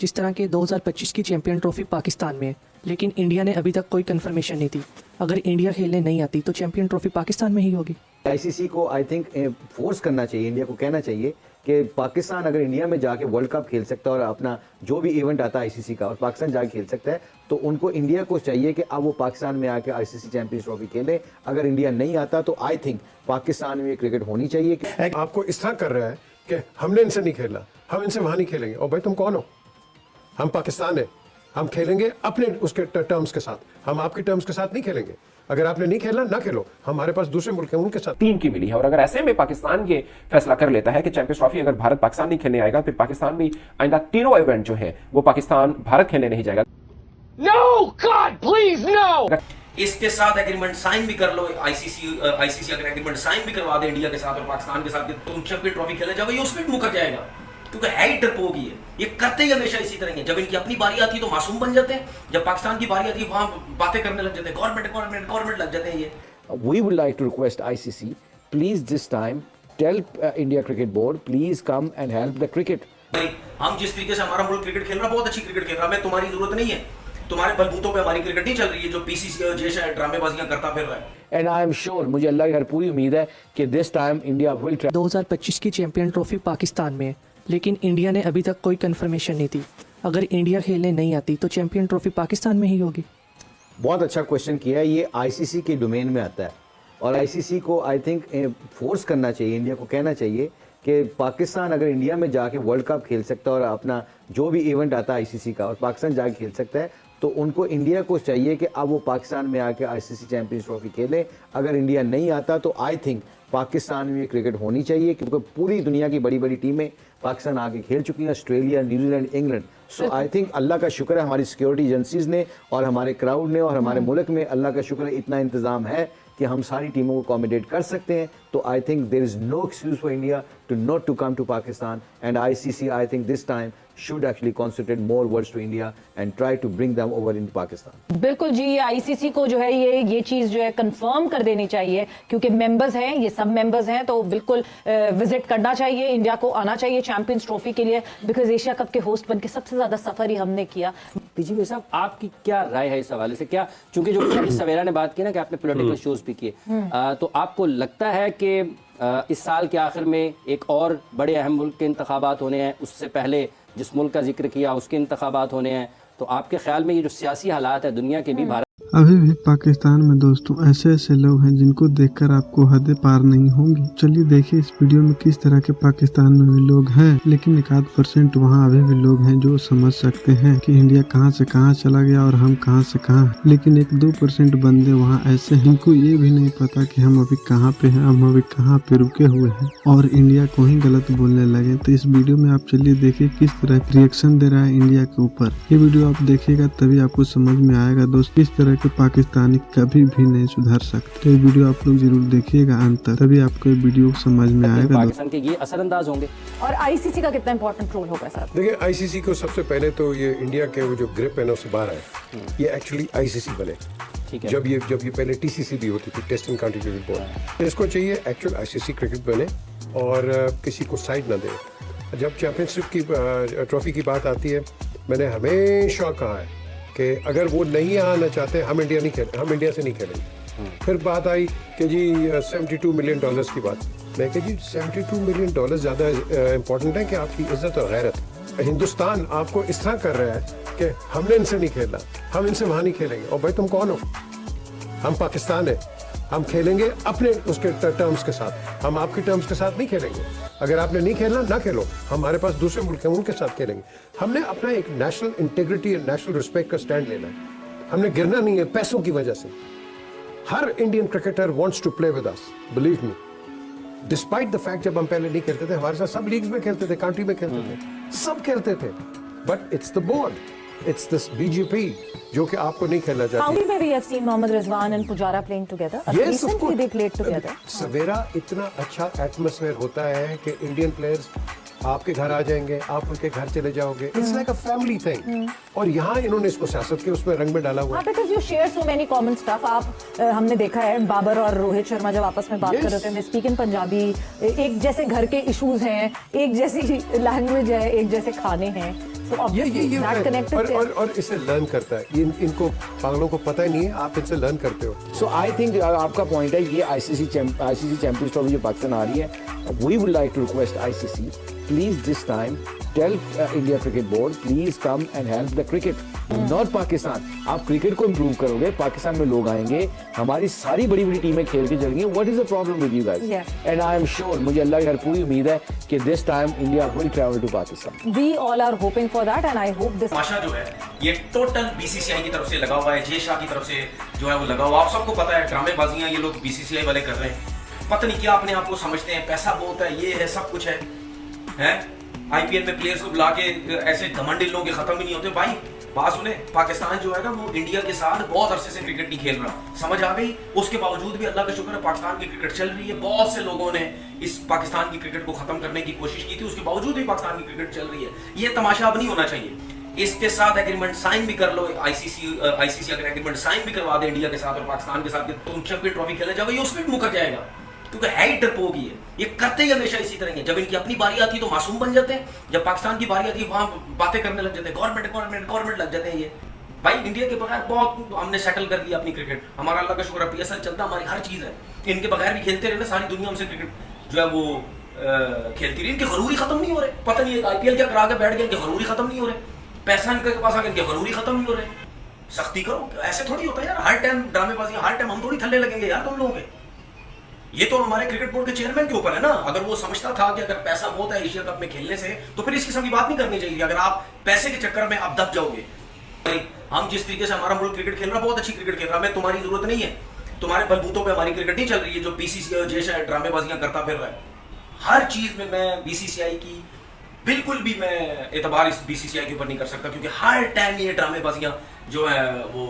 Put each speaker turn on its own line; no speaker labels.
जिस तरह के 2025 की चैंपियन ट्रॉफी पाकिस्तान में है, लेकिन इंडिया ने अभी तक कोई कंफर्मेशन नहीं दी। अगर इंडिया खेलने नहीं आती तो चैंपियन ट्रॉफी पाकिस्तान में ही होगी।
आईसीसी को आई थिंक फोर्स करना चाहिए, इंडिया को कहना चाहिए कि पाकिस्तान अगर इंडिया में जाके वर्ल्ड कप खेल सकता है और अपना जो भी इवेंट आता है आईसीसी का और पाकिस्तान जाके खेल सकता है, तो उनको इंडिया को चाहिए कि अब वो पाकिस्तान में आके आईसीसी चैंपियंस ट्रॉफी खेले। अगर इंडिया नहीं आता तो आई थिंक पाकिस्तान में क्रिकेट होनी चाहिए।
आपको इस तरह कर रहा है कि हमने इनसे नहीं खेलना, हम इनसे वहां नहीं खेलेंगे। और भाई तुम कौन हो? हम पाकिस्तान है, हम खेलेंगे अपने उसके टर्म्स के साथ, हम आपके टर्म्स के साथ नहीं खेलेंगे। अगर आपने नहीं खेलना ना खेलो, हमारे पास दूसरे मुल्क हैं उनके साथ।
3 की मिली है और अगर ऐसे में पाकिस्तान ये फैसला कर लेता है कि चैंपियंस ट्रॉफी अगर भारत पाकिस्तान नहीं खेलने आएगा, फिर पाकिस्तान में आइंदा तीनों इवेंट जो है वो पाकिस्तान भारत खेलने नहीं जाएगा।
No, God, please, no!
इसके साथ एग्रीमेंट साइन भी कर लो, आईसीसी अगर एग्रीमेंट साइन भी करवा दे इंडिया के साथ और पाकिस्तान के साथ कि तुम चैंपियन ट्रॉफी खेले जाओगे, ये उसमें भी मुकर जाएगा, क्योंकि है ही डरपोक ही है। ये करते ही हमेशा इसी तरह है। जब इनकी अपनी बारी आती है तो मासूम बन जाते हैं, जब पाकिस्तान की बारी आती है वहां बातें करने लग जाते हैं, गवर्नमेंट लग जाते हैं। ये
We would like to request ICC, please this time tell India Cricket Board, please come and help the cricket.
भाई हम जिस तरीके से हमारा मुल्क क्रिकेट खेल रहा है, बहुत अच्छी क्रिकेट खेल रहा है, हमें तुम्हारी जरूरत नहीं है, तुम्हारे बलबूतों पे हमारी क्रिकेट नहीं चल रही है जो पीसीसी जैसे ड्रामेबाजियां करता फिर रहा है।
And I am sure, मुझे अल्लाह की हर पूरी उम्मीद है कि this time India will try.
2025 की चैंपियन ट्रॉफी पाकिस्तान में है, लेकिन इंडिया ने अभी तक कोई कंफर्मेशन नहीं दी। अगर इंडिया खेलने नहीं आती तो चैंपियन ट्रॉफी पाकिस्तान में ही होगी।
बहुत अच्छा क्वेश्चन किया है। ये आईसीसी के डोमेन में आता है और आईसीसी को आई थिंक फोर्स करना चाहिए, इंडिया को कहना चाहिए कि पाकिस्तान अगर इंडिया में जाके वर्ल्ड कप खेल सकता है और अपना जो भी इवेंट आता है आईसीसी का और पाकिस्तान जाके खेल सकता है, तो उनको इंडिया को चाहिए कि अब वो पाकिस्तान में आके आईसीसी चैंपियंस ट्रॉफी खेले। अगर इंडिया नहीं आता तो आई थिंक पाकिस्तान में क्रिकेट होनी चाहिए, क्योंकि पूरी दुनिया की बड़ी बड़ी टीमें पाकिस्तान आके खेल चुकी हैं, Australia, New Zealand, England. So I think अल्लाह का शुक्र है हमारी सिक्योरिटी एजेंसीज ने और हमारे क्राउड ने और हमारे मुल्क में अल्लाह का शुक्र है इतना इंतजाम है कि हम सारी टीमों को अकोमोडेट कर सकते हैं। तो I think there is no excuse for India to not to come to Pakistan, and ICC I think this time should actually concentrate more words to India and try to bring them over into Pakistan.
बिल्कुल जी, ICC को जो है ये चीज जो है confirm कर देनी चाहिए, क्योंकि मेंबर्स हैं, ये सब मेंबर्स हैं, तो बिल्कुल विजिट करना चाहिए, इंडिया को आना चाहिए चैंपियंस ट्रॉफी के लिए, बिकॉज एशिया कप के होस्ट बनके सबसे ज्यादा सफर ही हमने किया।
पीजी भाई साहब, आपकी क्या राय है इस हवाले से? क्या चूंकि जो सवेरा ने बात की ना कि आपने पॉलिटिकल शोज भी किए, तो आपको लगता है कि इस साल के आखिर में एक और बड़े अहम मुल्क के इंतखाबात होने हैं, उससे पहले जिस मुल्क का जिक्र किया उसके इंतखाबात होने हैं, तो आपके ख्याल में ये जो सियासी हालात है दुनिया के भी, भारत
अभी भी पाकिस्तान में दोस्तों ऐसे ऐसे लोग हैं जिनको देखकर आपको हदें पार नहीं होंगी। चलिए देखिए इस वीडियो में किस तरह के पाकिस्तान में भी लोग हैं, लेकिन 1% वहाँ अभी भी लोग हैं जो समझ सकते हैं कि इंडिया कहाँ से कहाँ चला गया और हम कहाँ से कहाँ। लेकिन 1-2% बंदे वहाँ ऐसे हैं जिनको ये भी नहीं पता कि हम अभी कहाँ पे हैं, हम अभी कहाँ पे रुके हुए हैं और इंडिया को ही गलत बोलने लगे। तो इस वीडियो में आप चलिए देखिए किस तरह रिएक्शन दे रहा है इंडिया के ऊपर। ये वीडियो आप देखिएगा तभी आपको समझ में आएगा दोस्त किस तरह के पाकिस्तानी कभी भी नहीं सुधर सकते। तो ये वीडियो आप लोग जरूर देखिएगा अंत तक, तभी आपको ये वीडियो समझ में आएगा।
पाकिस्तान के ये असरअंदाज होंगे।
और आईसीसी का कितना इंपॉर्टेंट रोल होगा सर?
देखिए आईसीसी को सबसे पहले तो ये इंडिया के वो जो ग्रिप है ना उससे बाहर आए, ये एक्चुअली आईसीसी बने।
ठीक है।
जब ये पहले टीसीसी भी होती थी, test and county cricket board, इसको चाहिए एक्चुअल आईसीसी क्रिकेट बने और किसी को साइड ना दे। जब चैंपियनशिप की ट्रॉफी की बात आती है, मैंने हमेशा कहा है कि अगर वो नहीं आना चाहते हम इंडिया से नहीं खेलेंगे। फिर बात आई कि जी $72 मिलियन की बात। मैं कहा जी $72 मिलियन ज़्यादा इम्पोर्टेंट है कि आपकी इज्जत और गैरत। हिंदुस्तान आपको इस तरह कर रहा है कि हमने इनसे नहीं खेलना, हम इनसे वहाँ नहीं खेलेंगे। और भाई तुम कौन हो? हम पाकिस्तान है, हम खेलेंगे अपने उसके टर्म्स के साथ, हम आपके टर्म्स के साथ नहीं खेलेंगे। अगर आपने नहीं खेलना ना खेलो, हमारे पास दूसरे मुल्क हैं उनके साथ खेलेंगे। हमने अपना एक national integrity and national respect का स्टैंड लेना है, हमने गिरना नहीं है पैसों की वजह से। हर Indian cricketer wants to play with us, believe me, despite the fact जब हम पहले नहीं खेलते थे, हमारे साथ सब लीग्स में खेलते थे, काउंटी में खेलते थे, सब खेलते थे, but it's the board, it's this BJP जो कि आपको नहीं खेलना चाहती।
County में we have seen Mohammad Rizwan and Pujara playing together.
Yes, of course.
Recently they played together.
सवेरा इतना अच्छा एटमॉस्फेयर होता है कि इंडियन प्लेयर्स आपके घर आ जाएंगे, आप उनके घर चले जाओगे, it's like a family thing. और यहाँ इन्होंने इसको सियासत के उसमें रंग में डाला हुआ है।
Because you share so many common stuff. हमने देखा है बाबर और रोहित शर्मा जब आपस में बात कर रहे थे, स्पीक इन पंजाबी, एक जैसे घर के इश्यूज हैं, एक जैसी लैंग्वेज है, एक जैसे खाने हैं, So obviously that connected there.
और इसे लर्न करता है। इनको पागलों को पता ही नहीं है, आप इनसे लर्न करते हो।
सो आई थिंक आपका पॉइंट है, ये आईसीसी चैंपियंस ट्रॉफी जो पाकिस्तान आ रही है, we would like to request ICC, please this time tell India cricket board, please come and help the cricket, not Pakistan. आप क्रिकेट को इम्प्रूव करोगे, पाकिस्तान में लोग आएंगे, हमारी सारी बड़ी बड़ी टीमें खेल के चलेंगी। What is the problem with you guys? And I am sure, मुझे अल्लाह की पूरी उम्मीद है कि this time India will travel to Pakistan.
We all are hoping for that and I hope this
तमाशा जो है ये टोटल बीसीसीआई की तरफ से लगा हुआ है, जय शाह की तरफ से जो है वो लगा हुआ। आप सबको पता है ड्रामेबाजियां ये लोग बीसीसीआई वाले कर रहे हैं, पता नहीं क्या अपने आप को समझते हैं, पैसा बहुत है, ये है, सब कुछ है? आईपीएल में प्लेयर्स को बुला के ऐसे घमंड इन लोगों के खत्म ही नहीं होते। भाई बात सुने, पाकिस्तान जो है ना वो इंडिया के साथ बहुत अरसे से क्रिकेट नहीं खेल रहा, समझ आ गई? उसके बावजूद भी अल्लाह का शुक्र है पाकिस्तान की क्रिकेट चल रही है। बहुत से लोगों ने इस पाकिस्तान की क्रिकेट को खत्म करने की कोशिश की थी, उसके बावजूद भी पाकिस्तान की क्रिकेट चल रही है। ये तमाशा अब नहीं होना चाहिए। इसके साथ एग्रीमेंट साइन भी कर लो, आईसीसी अगर एग्रीमेंट साइन भी करवा दे इंडिया के साथ और पाकिस्तान के साथ, तुम चैंपियन ट्रॉफी खेले जाओगे, ये उसमें मुकर जाएगा, क्योंकि है ही डरपोक ही है। ये करते ही हमेशा इसी तरह है, जब इनकी अपनी बारी आती है तो मासूम बन जाते हैं, जब पाकिस्तान की बारी आती है वहां बातें करने लग जाते हैं, गवर्नमेंट लग जाते हैं। ये भाई इंडिया के बगैर बहुत हमने सेटल कर दिया अपनी क्रिकेट, हमारा अल्लाह का शुक्र है पीएसएल चलता, हमारी हर चीज है। इनके बगैर भी खेलते रहे ना, सारी दुनिया हमसे क्रिकेट जो है वो खेलती रही, इनके गरूरी खत्म नहीं हो रहे। पता नहीं आईपीएल क्या करा के बैठ गए, इनके गरूरी खत्म नहीं हो रहे, पैसा इनके पास आ गया, इनके गरूरी खत्म नहीं हो रहे। सख्ती करो, ऐसे थोड़ी होता है यार, हर टाइम ड्रामेबाजी, हर टाइम हम थोड़ी थल्ले लगेंगे यार तुम लोगों के। ये तो हमारे क्रिकेट बोर्ड के चेयरमैन के ऊपर है ना, अगर वो समझता था कि अगर पैसा बहुत है एशिया कप में खेलने से, तो फिर इस किस्म की बात नहीं करनी चाहिए। अगर आप पैसे के चक्कर में आप दब जाओगे, हम जिस तरीके से हमारा मुल्क क्रिकेट खेल रहा है, बहुत अच्छी क्रिकेट खेल रहा है, हमें तुम्हारी जरूरत नहीं है, तुम्हारे बलबूतों पे हमारी क्रिकेट नहीं चल रही है, जो बीसीसीआई और जैसा ड्रामेबाजियां करता फिर रहा है। हर चीज में मैं बीसीसीआई की बिल्कुल भी मैं एतबार इस बीसीसीआई के ऊपर नहीं कर सकता, क्योंकि हर टाइम ये ड्रामेबाजियां जो है वो